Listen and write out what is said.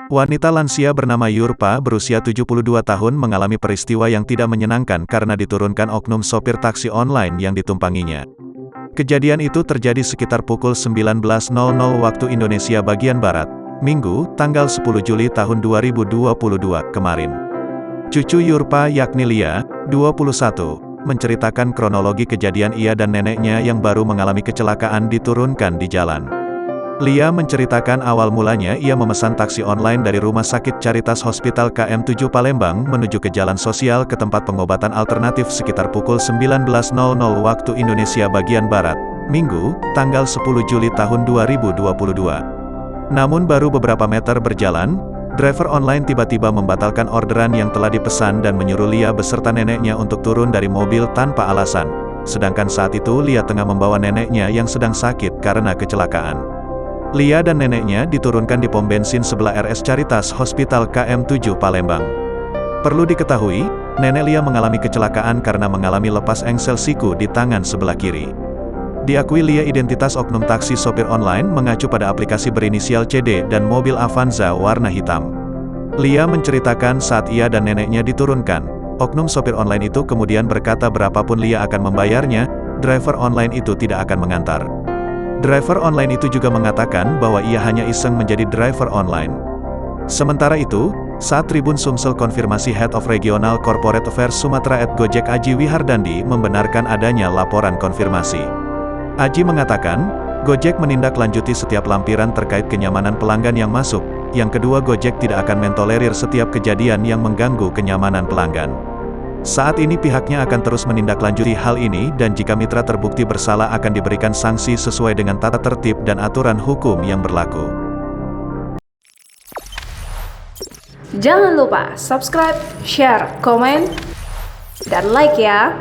Wanita lansia bernama Yurpa berusia 72 tahun mengalami peristiwa yang tidak menyenangkan karena diturunkan oknum sopir taksi online yang ditumpanginya. Kejadian itu terjadi sekitar pukul 19.00 waktu Indonesia bagian Barat, Minggu, tanggal 10 Juli tahun 2022 kemarin. Cucu Yurpa yakni Lia, 21, menceritakan kronologi kejadian ia dan neneknya yang baru mengalami kecelakaan diturunkan di jalan. Lia menceritakan awal mulanya ia memesan taksi online dari Rumah Sakit Caritas Hospital KM7 Palembang menuju ke Jalan Sosial ke tempat pengobatan alternatif sekitar pukul 19.00 waktu Indonesia bagian Barat, Minggu, tanggal 10 Juli tahun 2022. Namun baru beberapa meter berjalan, driver online tiba-tiba membatalkan orderan yang telah dipesan dan menyuruh Lia beserta neneknya untuk turun dari mobil tanpa alasan. Sedangkan saat itu Lia tengah membawa neneknya yang sedang sakit karena kecelakaan. Lia dan neneknya diturunkan di pom bensin sebelah RS Caritas Hospital KM7 Palembang. Perlu diketahui, nenek Lia mengalami kecelakaan karena mengalami lepas engsel siku di tangan sebelah kiri. Diakui Lia identitas oknum taksi sopir online mengacu pada aplikasi berinisial CD dan mobil Avanza warna hitam. Lia menceritakan saat ia dan neneknya diturunkan, oknum sopir online itu kemudian berkata berapapun Lia akan membayarnya, driver online itu tidak akan mengantar. Driver online itu juga mengatakan bahwa ia hanya iseng menjadi driver online. Sementara itu, saat Tribun Sumsel konfirmasi Head of Regional Corporate Affairs Sumatera @Gojek Aji Wihardandi membenarkan adanya laporan konfirmasi. Aji mengatakan, Gojek menindaklanjuti setiap lampiran terkait kenyamanan pelanggan yang masuk. Yang kedua, Gojek tidak akan mentolerir setiap kejadian yang mengganggu kenyamanan pelanggan. Saat ini pihaknya akan terus menindaklanjuti hal ini dan jika mitra terbukti bersalah akan diberikan sanksi sesuai dengan tata tertib dan aturan hukum yang berlaku. Jangan lupa subscribe, share, komen, dan like ya!